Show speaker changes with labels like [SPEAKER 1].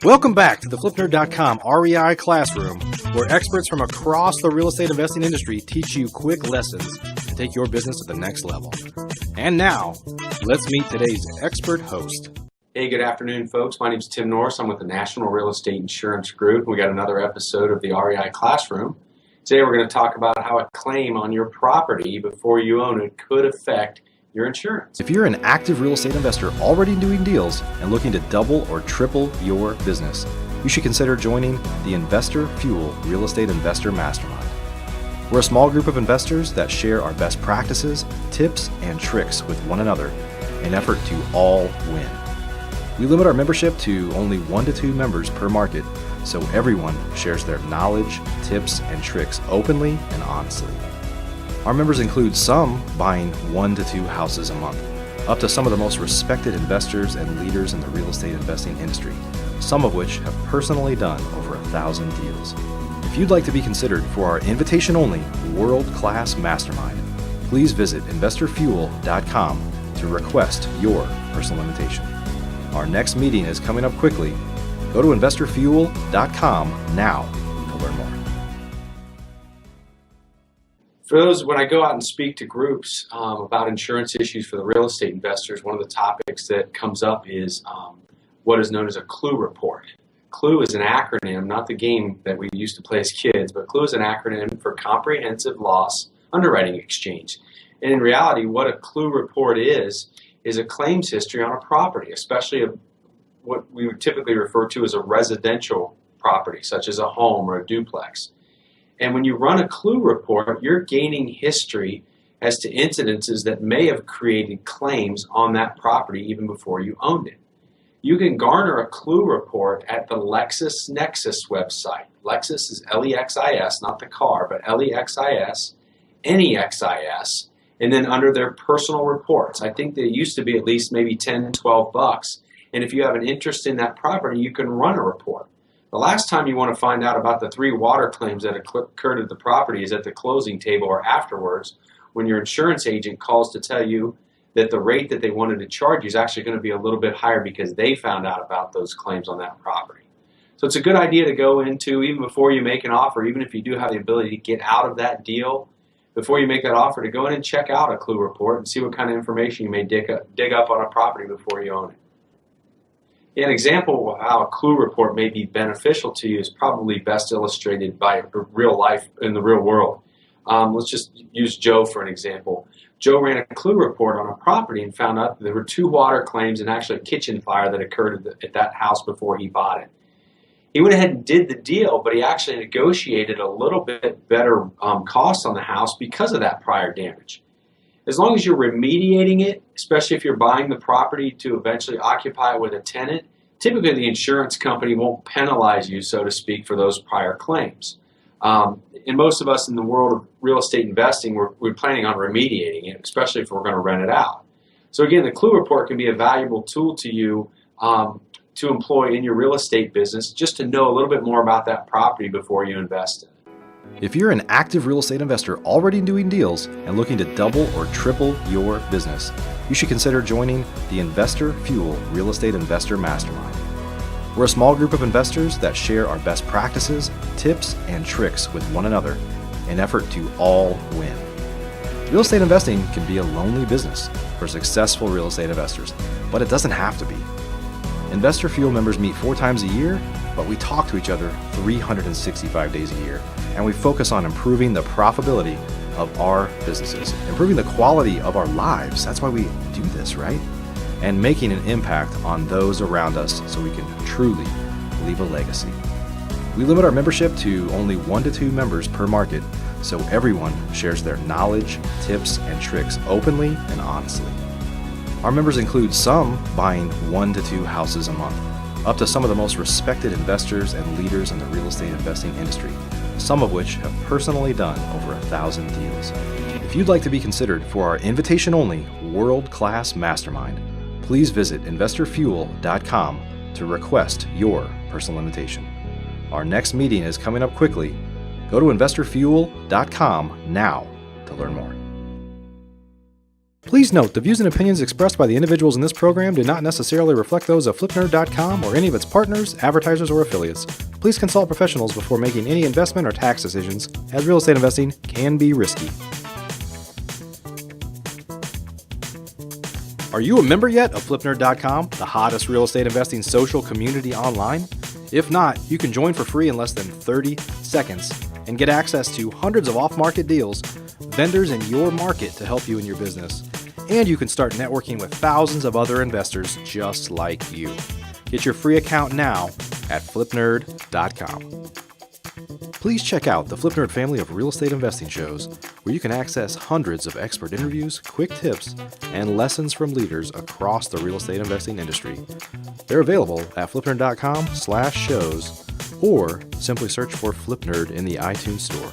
[SPEAKER 1] Welcome back to the FlipNerd.com REI Classroom, where experts from across the real estate investing industry teach you quick lessons to take your business to the next level. And now, let's meet today's expert host.
[SPEAKER 2] Hey, good afternoon, folks. My name is Tim Norris. I'm with the National Real Estate Insurance Group. We got another episode of the REI Classroom. Today we're going to talk about how a claim on your property before you own it could affect your insurance.
[SPEAKER 1] If you're an active real estate investor already doing deals and looking to double or triple your business, you should consider joining the Investor Fuel Real Estate Investor Mastermind. We're a small group of investors that share our best practices, tips, and tricks with one another in an effort to all win. We limit our membership to only 1 to 2 members per market, so everyone shares their knowledge, tips, and tricks openly and honestly. Our members include some buying 1 to 2 houses a month, up to some of the most respected investors and leaders in the real estate investing industry, some of which have personally done over 1,000 deals. If you'd like to be considered for our invitation-only world-class mastermind, please visit investorfuel.com to request your personal invitation. Our next meeting is coming up quickly. Go to investorfuel.com now to learn more.
[SPEAKER 2] For those, when I go out and speak to groups about insurance issues for the real estate investors, one of the topics that comes up is what is known as a CLUE report. CLUE is an acronym, not the game that we used to play as kids, but CLUE is an acronym for Comprehensive Loss Underwriting Exchange. And in reality, what a CLUE report is a claims history on a property, especially what we would typically refer to as a residential property, such as a home or a duplex. And when you run a CLUE report, you're gaining history as to incidences that may have created claims on that property even before you owned it. You can garner a CLUE report at the LexisNexis website. Lexis is L-E-X-I-S, not the car, but L-E-X-I-S, N-E-X-I-S, and then under their personal reports. I think they used to be at least maybe $10, $12. And if you have an interest in that property, you can run a report. The last time you want to find out about the 3 water claims that occurred at the property is at the closing table or afterwards, when your insurance agent calls to tell you that the rate that they wanted to charge you is actually going to be a little bit higher because they found out about those claims on that property. So it's a good idea to go into, even before you make an offer, even if you do have the ability to get out of that deal, before you make that offer, to go in and check out a CLUE report and see what kind of information you may dig up on a property before you own it. An example of how a CLUE report may be beneficial to you is probably best illustrated by real life in the real world. Let's just use Joe for an example. Joe ran a CLUE report on a property and found out that there were 2 water claims and actually a kitchen fire that occurred at that house before he bought it. He went ahead and did the deal, but he actually negotiated a little bit better cost on the house because of that prior damage. As long as you're remediating it, especially if you're buying the property to eventually occupy it with a tenant, typically the insurance company won't penalize you, so to speak, for those prior claims. And most of us in the world of real estate investing, we're planning on remediating it, especially if we're going to rent it out. So again, the CLUE report can be a valuable tool to you to employ in your real estate business, just to know a little bit more about that property before you invest in it.
[SPEAKER 1] If you're an active real estate investor already doing deals and looking to double or triple your business, you should consider joining the Investor Fuel Real Estate Investor Mastermind. We're a small group of investors that share our best practices, tips, and tricks with one another in an effort to all win. Real estate investing can be a lonely business for successful real estate investors, but it doesn't have to be. Investor Fuel members meet 4 times a year, but we talk to each other 365 days a year, and we focus on improving the profitability of our businesses, improving the quality of our lives. That's why we do this, right? And making an impact on those around us so we can truly leave a legacy. We limit our membership to only 1 to 2 members per market, so everyone shares their knowledge, tips, and tricks openly and honestly. Our members include some buying 1 to 2 houses a month, up to some of the most respected investors and leaders in the real estate investing industry, some of which have personally done over 1,000 deals. If you'd like to be considered for our invitation-only world-class mastermind, please visit investorfuel.com to request your personal invitation. Our next meeting is coming up quickly. Go to investorfuel.com now to learn more. Please note, the views and opinions expressed by the individuals in this program do not necessarily reflect those of FlipNerd.com or any of its partners, advertisers, or affiliates. Please consult professionals before making any investment or tax decisions, as real estate investing can be risky. Are you a member yet of FlipNerd.com, the hottest real estate investing social community online? If not, you can join for free in less than 30 seconds and get access to hundreds of off-market deals, vendors in your market to help you in your business. And you can start networking with thousands of other investors just like you. Get your free account now at FlipNerd.com. Please check out the FlipNerd family of real estate investing shows, where you can access hundreds of expert interviews, quick tips, and lessons from leaders across the real estate investing industry. They're available at FlipNerd.com/shows, or simply search for FlipNerd in the iTunes Store.